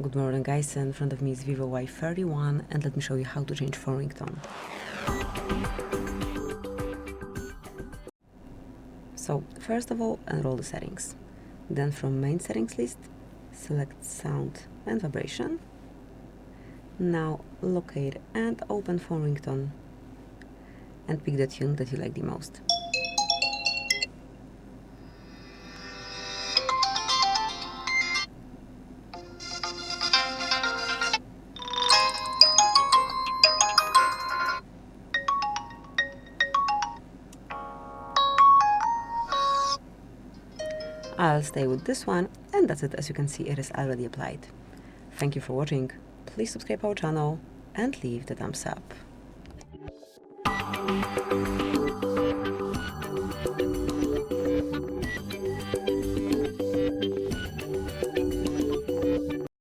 Good morning guys, in front of me is VIVO Y31 and let me show you how to change phone ringtone. So first of all, enroll the settings. Then from main settings list, select sound and vibration. Now locate and open phone ringtone and pick the tune that you like the most. I'll stay with this one, and that's it. As you can see, it is already applied. Thank you for watching. Please subscribe our channel and leave the thumbs up.